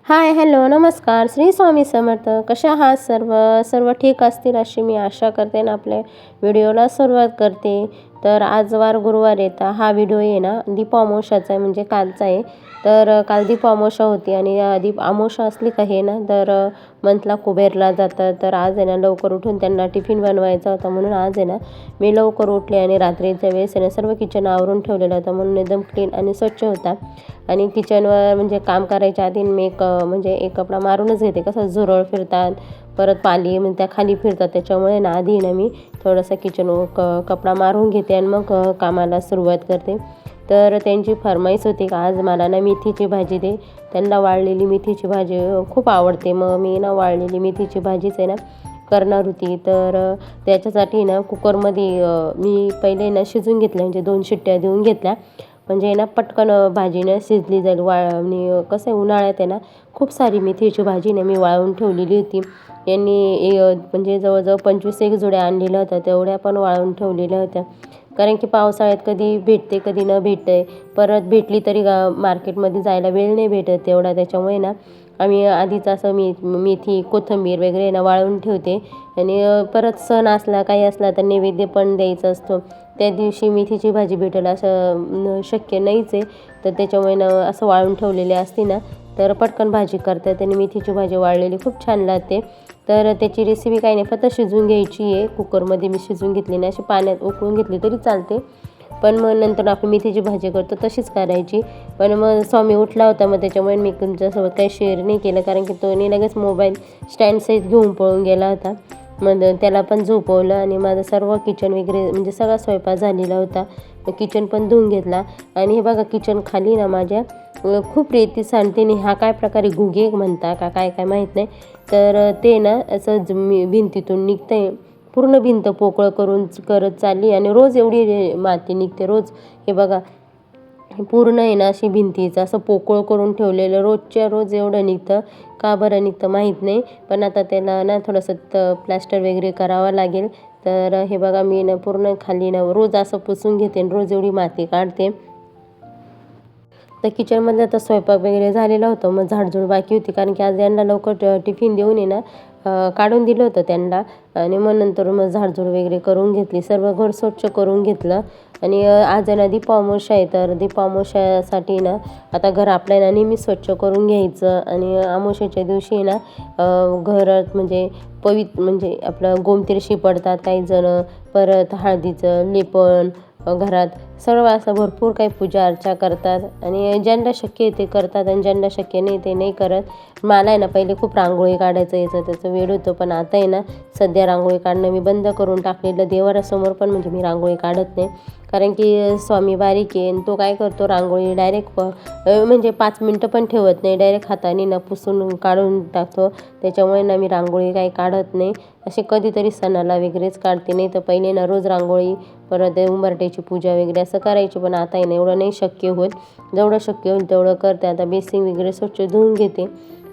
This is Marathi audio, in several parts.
हाय, हॅलो, नमस्कार. श्री स्वामी समर्थ. कशा आहात सर्व? सर्व ठीक असतील अशी मी आशा करते ना. आपल्या व्हिडिओला सुरुवात करते. तर आज वार गुरुवार येता हा व्हिडिओ आहे ना दीपअमावस्याचा आहे, म्हणजे कालचा आहे. तर काल दीपअमावस्या होती आणि दीप अमावस्या असली का हे ना तर मंथला कुबेरला जातात. तर आज आहे ना लवकर उठून त्यांना टिफिन बनवायचा होता, म्हणून आज आहे ना मी लवकर उठले आणि रात्रीच्या वेळेस आहे ना सर्व किचन आवरून ठेवलेलं होतं, म्हणून एकदम क्लीन आणि स्वच्छ होता. आणि किचनवर म्हणजे काम करायच्या आधी मी म्हणजे एक कपडा मारूनच घेते. कसं झुरळ फिरतात, परत पाली म्हणजे त्या खाली फिरतात, त्याच्यामुळे ना आधी ना मी थोडासा कपडा मारून घेते आणि मग कामाला सुरुवात करते. तर त्यांची फरमाईश होती का आज मला ना मेथीची भाजी दे. त्यांना वाळलेली मेथीची भाजी खूप आवडते. मग मी ना वाळलेली मेथीची भाजीच आहे ना करणार होती. तर त्याच्यासाठी ना कुकरमध्ये मी पहिले ना शिजून घेतल्या, म्हणजे 2 शिट्ट्या देऊन घेतल्या, म्हणजे ना पटकन भाजी ना शिजली जाईल. आणि कसं आहे उन्हाळ्यात आहे ना खूप सारी मेथीची भाजी ना मी वाळवून ठेवलेली होती. यांनी म्हणजे जवळजवळ 25 जोड्या आणलेल्या होत्या, तेवढ्या पण वाळवून ठेवलेल्या होत्या. कारण की पावसाळ्यात कधी भेटते कधी न भेटते, परत भेटली तरी मार्केटमध्ये जायला वेळ नाही भेटत तेवढा. त्याच्यामुळे ना आम्ही आधीच असं मेथी कोथिंबीर वगैरे ना वाळवून ठेवते. आणि परत सण असला काही असला तर नैवेद्य पण द्यायचा असतो. त्या दिवशी मेथीची भाजी भेटेल असं शक्य नाहीच आहे. तर त्याच्यामुळे ना असं वाळून ठेवलेले असते ना तर पटकन भाजी करतात आणि मेथीची भाजी वाळलेली खूप छान लागते. तर त्याची रेसिपी काही नाही, फक्त शिजवून घ्यायची आहे. कुकरमध्ये मी शिजवून घेतली नाही, अशी पाण्यात उकळून घेतली तरी चालते. पण मग नंतर आपण मेथीची भाजी करतो तशीच करायची. पण मग स्वामी उठला होता, मग त्याच्यामुळे मी तुमच्यासोबत काही शेअर नाही केलं, कारण की तो लगेच मोबाईल स्टँड सहित घेऊन पळून गेला होता. मग त्याला पण झोपवलं आणि माझं सर्व किचन वगैरे म्हणजे सगळा स्वयंपाक झालेला होता. किचन पण धुवून घेतला. आणि हे बघा किचन खाली ना माझ्या खूप रेती सांडते. आणि हा काय प्रकारे गुगे म्हणता का काय काय माहीत नाही. तर ते ना असं भिंतीतून निघतंय, पूर्ण भिंत पोकळ करत चालली आणि रोज एवढी माती निघते रोज. हे बघा पूर्ण आहे ना अशी भिंतीचं असं पोकळ करून ठेवलेलं, रोजच्या रोज एवढं निघतं. का बरं निघतं माहीत नाही, पण आता त्याला ना थोडंसं प्लॅस्टर वगैरे करावं लागेल. तर हे बघा मी ना पूर्ण खाली ना रोज असं पुसून घेते आणि रोज एवढी माती काढते. तर किचनमध्ये आता स्वयंपाक वगैरे झालेला होता, मग झाडझूड बाकी होती, कारण की आज यांना लवकर टिफिन देऊन ये ना काढून दिलं होतं त्यांना. आणि मग नंतर मग झाडझूड वगैरे करून घेतली, सर्व घर स्वच्छ करून घेतलं. आणि आज आहे ना दीपअमावस्या आहे, तर दीपअमावस्यासाठी ना आता घर आपल्याला नेहमी स्वच्छ करून घ्यायचं. आणि अमावस्येच्या दिवशी ना घरात म्हणजे म्हणजे आपलं गोमतीर पडतात काही जण, परत हळदीचं लेपन घरात सर्व असं भरपूर काही पूजा अर्चा करतात. आणि ज्यांना शक्य आहे ते करतात आणि ज्यांना शक्य नाही ते नाही करत. मला आहे ना पहिले खूप रांगोळी काढायचं यायचं, त्याचं वेळ होतं, पण आता आहे ना सध्या रांगोळी काढणं मी बंद करून टाकलेलं. देवाऱ्यासमोर पण म्हणजे मी रांगोळी काढत नाही, कारण की स्वामी बारीक आहे आणि तो काय करतो रांगोळी डायरेक्ट म्हणजे 5 मिनटं पण ठेवत नाही, डायरेक्ट हाताने ना पुसून काढून टाकतो. त्याच्यामुळे ना मी रांगोळी काही काढत नाही. असे कधीतरी सणाला वगैरेच काढते, नाही तर पहिले ना रोज रांगोळी, परत उंबरठ्याची पूजा वगैरे असं करायची. पण आता आहे ना एवढं नाही शक्य होत, जेवढं शक्य होईल तेवढं करते. आता बेसिंग वगैरे स्वच्छ धुवून घेते.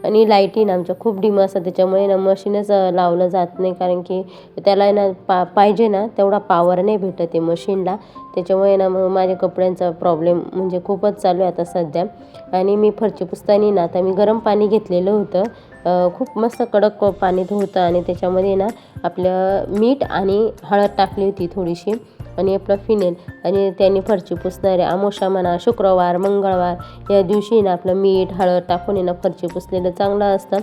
आणि लाईटी ना आमच्या खूप डिम असतात, त्याच्यामुळे ना मशीनच लावलं जात नाही, कारण की त्याला ना पाहिजे ना तेवढा पॉवर नाही भेटत आहे मशीनला. त्याच्यामुळे ना मग माझ्या कपड्यांचा प्रॉब्लेम म्हणजे खूपच चालू आहे आता सध्या. आणि मी फरची पुसताना ना आता मी गरम पाणी घेतलेलं होतं, खूप मस्त कडक पाणी होतं. आणि त्याच्यामध्ये ना आपलं मीठ आणि हळद टाकली होती थोडीशी, आणि आपलं फिनेल. आणि त्याने फरची पुसणारे अमावस्या म्हणा, शुक्रवार, मंगळवार या दिवशी ना आपलं मीठ हळद टाकून ना फरची पुसलेलं चांगलं असतं.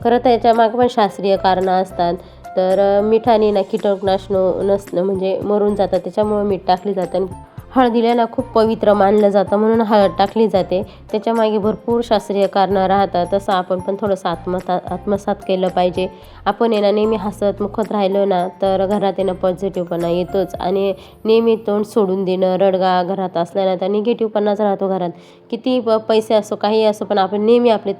खरं तर याच्यामागं पण शास्त्रीय कारणं असतात. तर मिठाने ना कीटकनाशक नसणं म्हणजे मरून जातात, त्याच्यामुळं मीठ टाकली जातं. हळदीला ना खूप पवित्र मानलं जातं, म्हणून हळद टाकली जाते. त्याच्यामागे भरपूर शास्त्रीय कारणं राहतात. तसं आपण पण थोडंसं आत्मसात केलं पाहिजे. आपण ना नेहमी हसत मुखत राहिलो ना तर घरात पॉझिटिव्हपणा येतोच. आणि नेहमी तोंड सोडून देणं, रडगा घरात असला ना तर निगेटिव्हपणाच राहतो घरात. किती पैसे असो काही असो, पण आपण नेहमी आपले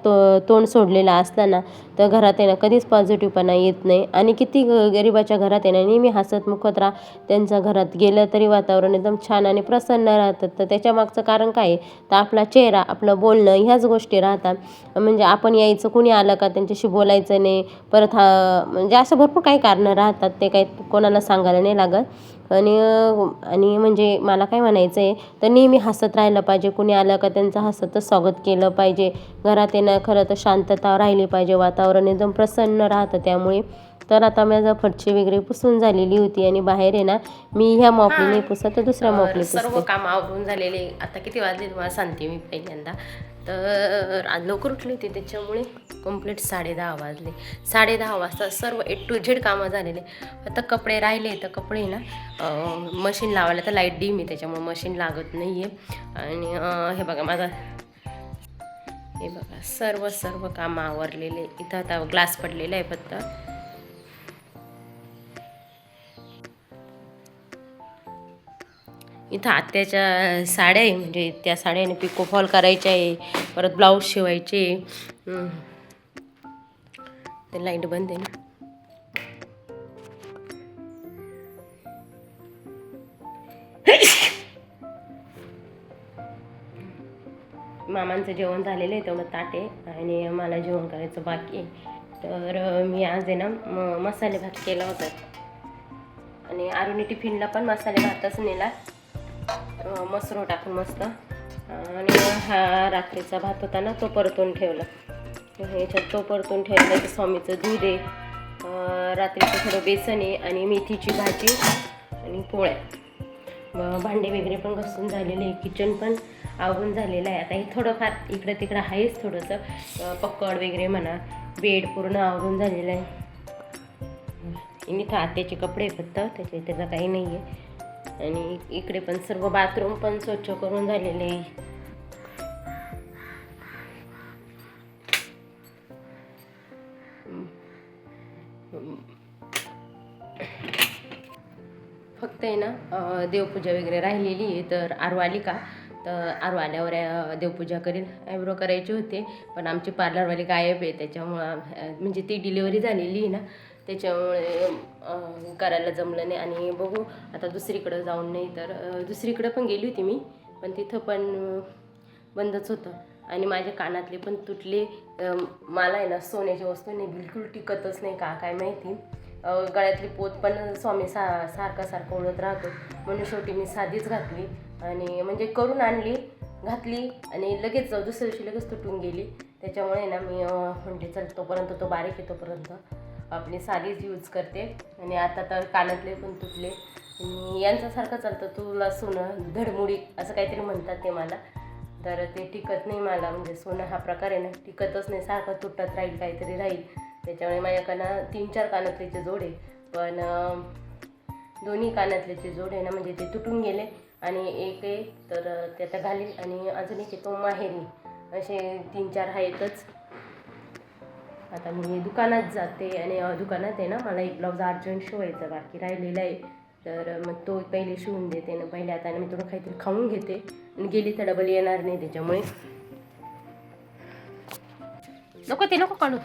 तोंड सोडलेलं असलं ना तर घरात कधीच पॉझिटिव्हपणा येत नाही. आणि किती गरिबाच्या घरात नेहमी हसत मुखत त्यांच्या घरात गेलं तरी वातावरण एकदम छान आणि प्रसन्न राहतात. तर त्याच्यामागचं कारण काय आहे, तर आपला चेहरा, आपलं बोलणं ह्याच गोष्टी राहतात. म्हणजे आपण यायचं, कुणी आलं का त्यांच्याशी बोलायचं नाही, परत म्हणजे असं भरपूर काही कारणं राहतात, ते काही कोणाला सांगायला नाही लागत. आणि म्हणजे मला काय म्हणायचं आहे, तर नेहमी हसत राहिलं पाहिजे. कुणी आलं का त्यांचं हसतच स्वागत केलं पाहिजे. घरात येणं खरं तर शांतता राहिली पाहिजे, वातावरण एकदम प्रसन्न राहतं त्यामुळे. तर आता माझं फरशी वगैरे पुसून झालेली होती आणि बाहेर आहे ना मी ह्या मॉपलीने पुसत तर दुसऱ्या मॉपली पुसते. सर्व काम आवरून झालेले. आता किती वाजले तुम्हाला सांगते मी पहिल्यांदा. तर आज लवकर उठली होती त्याच्यामुळे कंप्लीट 10:30 वाजले. 10:30 वाजता सर्व A to Z कामं झालेले. आता कपडे राहिले तर कपडे ना मशीन लावायला तर लाईट डीम आहे त्याच्यामुळे मशीन लागत नाही आहे. आणि हे बघा माझा हे बघा सर्व कामं आवरलेले. इथं आता ग्लास पडलेला आहे फक्त. इथं आत्याच्या साड्या आहे, म्हणजे त्या साड्याने पिको फॉल करायच्या आहे, परत ब्लाऊज शिवायचे. ते लाईट बंद आहे ना. मामांचं जेवण झालेलं आहे तेवढं ताट आहे आणि मला जेवण करायचं बाकी आहे. तर मी आज आहे ना मसाले भात केला होता आणि आरुनी टिफिनला पण मसाले भातच नेला, मसुर टाकून मस्त. आणि हा रात्रीचा भात होता ना तो परतून ठेवला. ह्याच्यात तो परतून ठेवला. तर स्वामीचं दूध आहे, रात्रीचं थोडं बेसन आहे आणि मेथीची भाजी आणि पोळ्या. भांडे वगैरे पण घासून झालेले आहे, किचन पण आवरून झालेलं आहे. आता हे थोडंफार इकडं तिकडं आहेच थोडंसं, पक्कड वगैरे म्हणा, बेड पूर्ण आवरून झालेलं आहे. इथं आत्याचे कपडे फक्त, त्याचं काही नाही आहे. आणि इकडे पण सर्व बाथरूम पण स्वच्छ करून झालेले आहे. फक्त आहे ना देवपूजा वगैरे राहिलेली आहे. तर आरू आली का तर आरू आल्यावर देवपूजा करेल. आयब्रो करायचे होते पण आमची पार्लरवाली गायब आहे, त्याच्यामुळं म्हणजे ती डिलिव्हरी झालेली आहे ना त्याच्यामुळे करायला जमलं नाही. आणि बघू आता दुसरीकडं जाऊन, नाही तर दुसरीकडं पण गेली होती मी पण तिथं पण बंदच होतं. आणि माझ्या कानातले पण तुटले. मला आहे ना सोन्याची वस्तू नाही बिलकुल टिकतच नाही का काय माहिती. गळ्यातली पोत पण स्वामी सारखं उडत राहतो, म्हणून शेवटी मी साधीच घातली. आणि म्हणजे करून आणली, घातली आणि लगेच दुसऱ्या दिवशी लगेच तुटून गेली. त्याच्यामुळे ना मी म्हणजे चल तोपर्यंत तो बारीक आहे तोपर्यंत आपली साधीच यूज करते. आणि आता तर कानातले पण तुटले. यांच्यासारखं चालतं तुला सोनं धडमुडी असं काहीतरी म्हणतात ते मला. तर ते टिकत नाही मला, म्हणजे सोनं हा प्रकार आहे ना टिकतच नाही, सारखं तुटत राहील काहीतरी राहील. त्याच्यामुळे माझ्याकडनं 3-4 कानातल्याचे जोड आहे, पण दोन्ही कानातल्याचे जोड आहे ना म्हणजे ते तुटून गेले. आणि एक आहे तर ते आता घालील आणि अजून एक तो माहेरी, असे 3-4 आहेतच. आता मी दुकानात जाते आणि दुकानात आहे ना मला एक ब्लाऊज अर्जंट शिवायचा बाकी राहिलेला आहे. तर मग तो पहिले शिवून देते ना पहिले. आता मी थोडं काहीतरी खाऊन घेते आणि गेली तर डबल येणार नाही, त्याच्यामुळे नको ते नको काढू.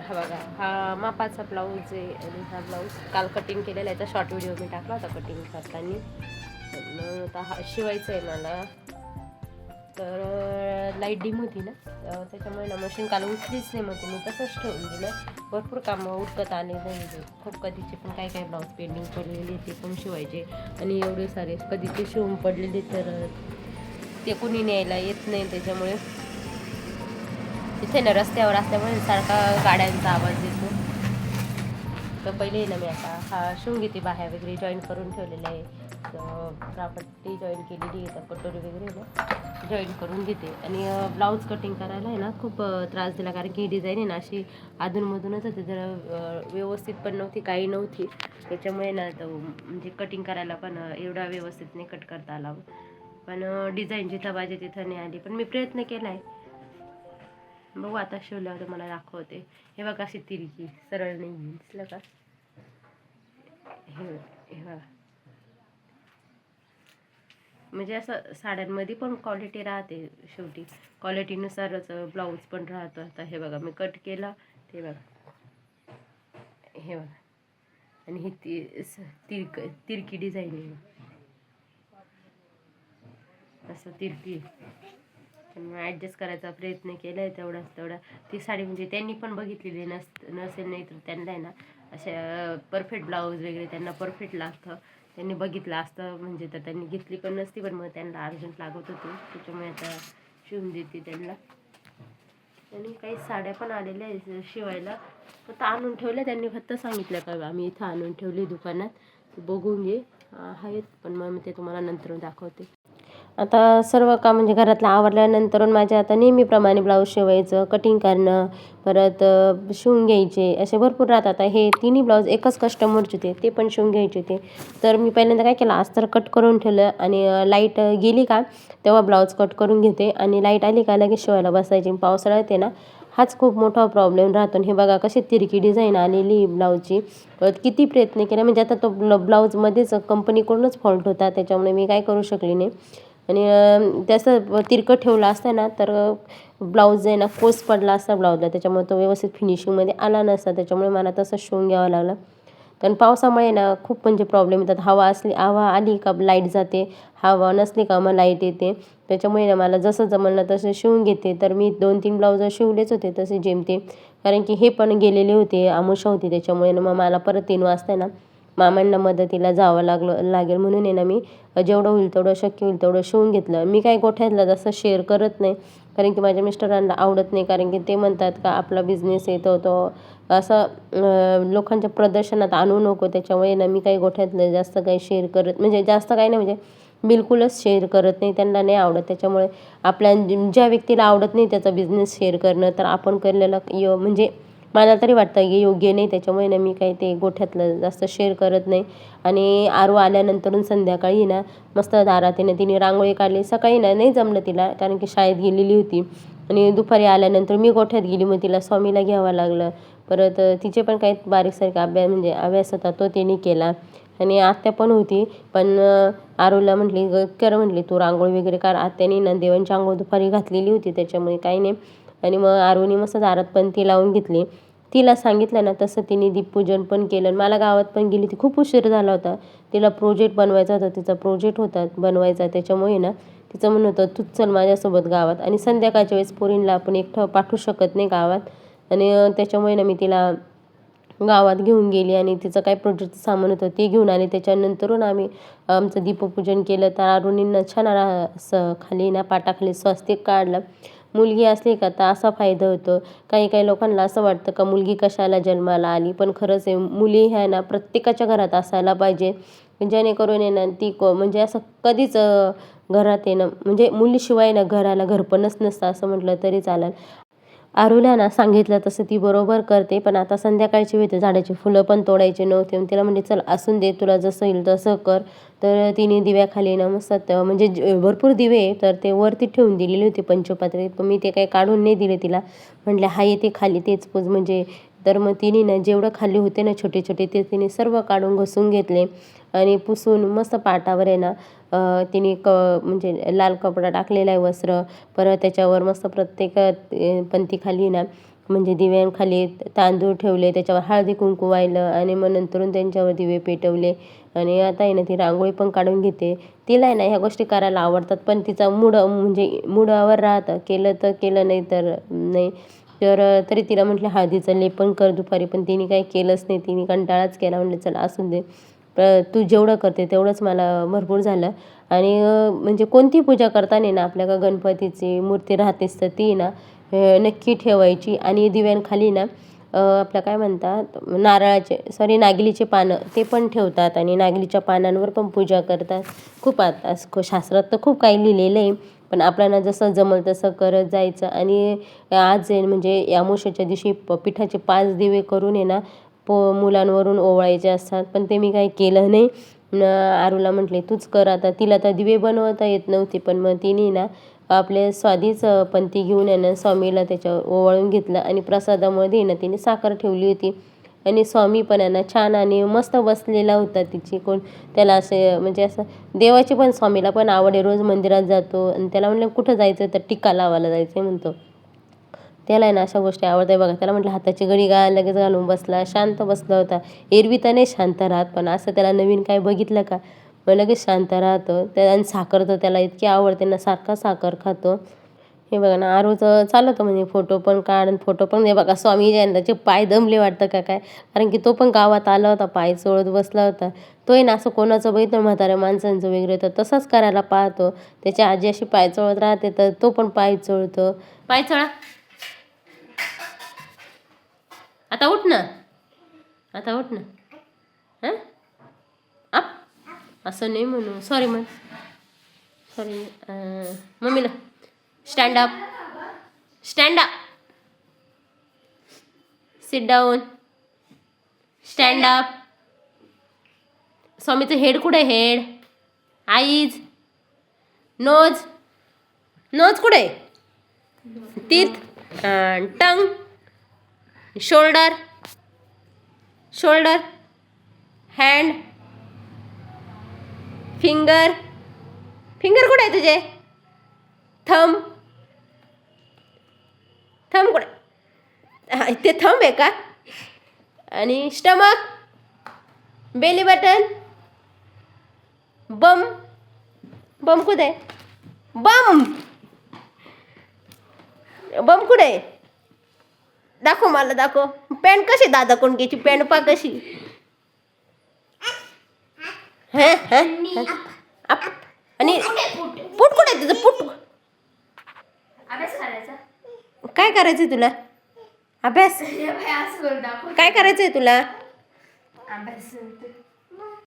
हा बघा हा मापाचा ब्लाऊज आहे आणि हा ब्लाऊज काल कटिंग केलेला आहे. त्याचा शॉर्ट व्हिडिओ मी टाकला होता कटिंग करताना. आता हा शिवायचं आहे मला. तर लाईट डीम होती ना त्याच्यामुळे ना मशीन काल उठलीच नाही, मग मी तसंच ठेवून दिलं. भरपूर कामं उठकत आले नाही, खूप कधीचे पण काही ब्लाऊज पेंडिंग पडलेले ते पण शिवायचे. आणि एवढे सारे कधीचे शिवून पडलेले तर ते कोणी न्यायला येत नाही. त्याच्यामुळे इथे ना रस्त्यावर असल्यामुळे सारखा गाड्यांचा आवाज येतो. तर पहिले ना मी आता हा शिवून घेते. बाह्या वगैरे जॉईन करून ठेवलेलं आहे, पट्टी जॉईन केलेली आहे, तर कटोरी वगैरे ना जॉईन करून घेते. आणि ब्लाऊज कटिंग करायला आहे ना खूप त्रास दिला, कारण की डिझाईन आहे ना अशी अधूनमधूनच होते, जरा व्यवस्थित पण नव्हती काही नव्हती. त्याच्यामुळे ना तो म्हणजे कटिंग करायला पण एवढा व्यवस्थित नाही कट करता आला. पण डिझाईन जिथं पाहिजे तिथं नाही आली, पण मी प्रयत्न केला आहे. बघू आता शिवल्यावर मला दाखवते. हे बघा अशी तिरकी सरळ नाही दिसलं का, हे बघा. म्हणजे असं साड्यांमध्ये पण क्वालिटी राहते, शेवटी क्वालिटीनुसारच ब्लाऊज पण राहतं. आता हे बघा मी कट केला, ते बघा हे बघा. आणि ही तिरकी डिझाईन आहे, असं तिरकी. पण ॲडजस्ट करायचा प्रयत्न केला आहे तेवढा. ती साडी म्हणजे त्यांनी पण बघितलेली नसेल, नाही तर त्यांना आहे ना अशा परफेक्ट ब्लाऊज वगैरे त्यांना परफेक्ट लागतं. त्यांनी बघितलं असतं म्हणजे तर त्यांनी घेतली पण नसती, पण मग त्यांना अर्जंट लागत होती, त्याच्यामुळे आता शिवून देते त्यांना. आणि काही साड्या पण आलेल्या आहेत शिवायला, फक्त आणून ठेवल्या त्यांनी, फक्त सांगितलं का आम्ही इथं आणून ठेवले दुकानात, बघून घे आहेत, पण मग मी ते तुम्हाला नंतर दाखवते. आता सर्व काम म्हणजे घरातलं आवरल्यानंतर माझे आता नेहमीप्रमाणे ब्लाऊज शिवायचं, कटिंग करणं, परत शिवून घ्यायचे असे भरपूर राहतात. आता हे तिन्ही ब्लाऊज एकच कस्टमरचे होते, ते पण शिवून घ्यायचे होते. तर मी पहिल्यांदा काय केलं, अस्तर कट करून ठेवलं आणि लाईट गेली का तेव्हा ब्लाऊज कट करून घेते आणि लाईट आली का लगेच शिवायला बसायची. पावसाळ्यात आहे ना हाच खूप मोठा प्रॉब्लेम राहतो. हे बघा कशी तिरकी डिझाईन आलेली ब्लाऊजची, किती प्रयत्न केला म्हणजे आता तो ब्लाऊजमध्येच कंपनीकडूनच फॉल्ट होता, त्याच्यामुळे मी काय करू शकले नाही. आणि त्याचं तिरकं ठेवलं असतं ना तर ब्लाऊज आहे ना कोस पडला असता ब्लाऊजला, त्याच्यामुळे तो व्यवस्थित फिनिशिंगमध्ये आला नसता, त्याच्यामुळे मला तसं शिवून घ्यावं लागलं. कारण पावसामुळे ना खूप म्हणजे प्रॉब्लेम येतात. हवा आली का लाईट जाते, हवा नसली का मग लाईट येते, त्याच्यामुळे ना मला जसं जमलं ना तसं शिवून घेते. तर मी 2-3 ब्लाऊज शिवलेच होते तसे जेमतेम, कारण की हे पण गेलेले होते, अमावस्या होती, त्याच्यामुळे ना मग मला परत 3 वाजता ना मामांना मदतीला जावं लागेल म्हणून आहे ना मी जेवढं होईल तेवढं, शक्य होईल तेवढं शिवून घेतलं. मी काय गोठ्यातलं जसं शेअर करत नाही, कारण की माझ्या मिस्टरांना आवडत नाही, कारण की ते म्हणतात का आपला बिझनेस येतो तो असं लोकांच्या प्रदर्शनात आणू नको, त्याच्यामुळे ना मी काही गोठ्यातलं जास्त काही शेअर करत, म्हणजे जास्त काही नाही, म्हणजे बिलकुलच शेअर करत नाही, त्यांना नाही आवडत. त्याच्यामुळे आपल्या ज्या व्यक्तीला आवडत नाही त्याचा बिझनेस शेअर करणं, तर आपण केलेलं म्हणजे मला तरी वाटतं की योग्य नाही, त्याच्यामुळे ना मी काही ते गोठ्यातलं जास्त शेअर करत नाही. आणि आरू आल्यानंतरून संध्याकाळी ना मस्त दारात तिने रांगोळी काढली. सकाळी नाही जमलं तिला, कारण की शाळेत गेलेली होती, आणि दुपारी आल्यानंतर मी गोठ्यात गेली, मग तिला स्वामीला घ्यावं लागलं. परत तिचे पण काही बारीकसारखा अभ्यास होता तो तिने केला. आणि आत्या पण होती, पण आरूला म्हटली कर, म्हटली तू रांगोळी वगैरे कर. आत्याने ना देवांची आंघोळ दुपारी घातलेली होती, त्याच्यामुळे काही नाही. आणि मग आरूने मस्त दारात पण ती लावून घेतली. तिला सांगितलं ना तसं तिने दीपपूजन पण केलं. मला गावात पण गेली, ती खूप उशीर झाला होता, तिला प्रोजेक्ट बनवायचा होता, तिचा प्रोजेक्ट होता बनवायचा, त्याच्यामुळे ना तिचं म्हणणं होतं तूच चल माझ्यासोबत गावात. आणि संध्याकाळच्या वेळेस पोरींला आपण एकटं पाठवू शकत नाही गावात, आणि त्याच्यामुळे ना मी तिला गावात घेऊन गेली आणि तिचं काय प्रोजेक्टचं सामान होतं ते घेऊन आले. त्याच्यानंतरून आम्ही आमचं दीपपूजन केलं. तर अरुणींना छान असं खाली ना पाटाखाली स्वस्तिक काढलं. मुलगी असली का तर असा फायदा होतो. काही काही लोकांना असं वाटतं का मुलगी कशाला जन्माला आली, पण खरंच आहे, मुली ह्या ना प्रत्येकाच्या घरात असायला पाहिजे, जेणेकरून आहे ना ती म्हणजे असं कधीच घरात येणं म्हणजे मुलीशिवाय ना घराला घरपणच नसतं असं म्हटलं तरी चालेल. आरूला ना सांगितलं तसं ती बरोबर करते, पण आता संध्याकाळची वेळ झाडाची फुलं पण तोडायचे नव्हते, तिला म्हणजे चल असून दे, तुला जसं येईल तसं कर. तर तिने दिव्याखाली ना मस्त म्हणजे भरपूर दिवे तर ते वरती ठेवून दिलेले होते पंचपात्रे, पण मी ते काही काढून नाही दिले तिला, म्हटलं हा येते खाली तेच पूज म्हणजे. तर मग तिने ना जेवढं खाली होते ना छोटे छोटे ते तिने सर्व काढून घसून घेतले आणि पुसून मस्त पाटावर आहे ना तिने म्हणजे लाल कपडा टाकलेला आहे वस्त्र. परत त्याच्यावर मस्त प्रत्येक पंथीखाली ना म्हणजे दिव्यांखाली तांदूळ ठेवले, त्याच्यावर हळदी कुंकू वाहिलं आणि मग नंतरून त्यांच्यावर दिवे पेटवले. आणि आता आहे ना ती रांगोळी पण काढून घेते. तिला आहे ना ह्या गोष्टी करायला आवडतात, पण तिचा म्हणजे मूडावर राहतं, केलं तर केलं, नाही तर नाही. तर तरी तिला म्हटलं हळदीचं लेपन कर दुपारी, पण तिने काही केलंच नाही, तिने कंटाळाच केला. म्हटलं चला असून दे, तू जेवढं करते तेवढंच मला भरपूर झालं. आणि म्हणजे कोणती पूजा करताना ना आपल्या गणपतीची मूर्ती राहतेच, तर ती ना नक्की ठेवायची. आणि दिव्यांखाली ना आपल्या काय म्हणतात नागलीचे पानं ते पण ठेवतात, आणि नागलीच्या पानांवर पण पूजा करतात. खूप आता शास्त्रात तर खूप काही लिहिलेलं आहे, पण आपल्याला जसं जमल तसं करत जायचं. आणि आज आहे म्हणजे या अमावस्येच्या दिवशी पिठाचे 5 दिवे करून आहे ना मुलांवरून ओवाळायचे असतात, पण ते मी काही केलं नाही. आरूला म्हटले तूच कर आता. तिला तर दिवे बनवता येत नव्हते, पण मग तिने ना आपले स्वाधीच पंथी घेऊन आहे ना स्वामीला त्याच्यावर ओवाळून घेतलं. आणि प्रसादामध्ये ना तिने साखर ठेवली होती, आणि स्वामी पण आहे ना छान आणि मस्त बसलेला होता. तिची त्याला असे म्हणजे असं देवाची पण स्वामीला पण आवड आहे, रोज मंदिरात जातो. आणि त्याला म्हणलं कुठं जायचं, तर टिक्का लावायला जायचं म्हणतो. त्याला आहे ना अशा गोष्टी आवडतात बघा. त्याला म्हटलं हाताची घडी लगेच घालून बसला, शांत बसला होता. एरवी तर नाही शांत राहत, पण असं त्याला नवीन काय बघितलं का मग लगेच शांत राहतो. आणि साखर तर त्याला इतकी आवडते ना, सारखा साखर खातो. हे बघा ना, आरूचं चालतं म्हणजे फोटो पण काढ फोटो पण. हे बघा स्वामी जयंताचे पाय दमले वाटतं का काय, कारण की तो पण गावात आला होता, पाय चोळत बसला होता. तोही ना असं कोणाचं बघितलं म्हाताऱ्या माणसांचं वगैरे तर तसंच करायला पाहतो. त्याची आजी अशी पाय चोळत राहते तर तो पण पाय चोळतो. पाय चोळा, आता उठ ना, आता उठ ना. हां आप असं नाही म्हणू, सॉरी म्हण, सॉरी. मम्मीला stand up, stand up, sit down, stand up. स्वामीचं हेड कुठे, हेड, आईज, नोज, नोज कुठे, teeth, tongue, shoulder, shoulder, hand, finger, finger कुठे आहे तुझे, थंब, थंब कुठे, ते थंब आहे का. आणि स्टमक, बेली बटन, बम, बम कुठे आहे, बम, बम कुठे आहे, दाखव मला, दाखव. पॅन्ट कशी दादा कोणकीची पॅन्ट पा कशी. अप. आणि पुट कुठे आहे तुझं, पुट. अभ्यास करायचा. काय करायचंय तुला, अभ्यास. काय करायचंय तुला. अभ्यास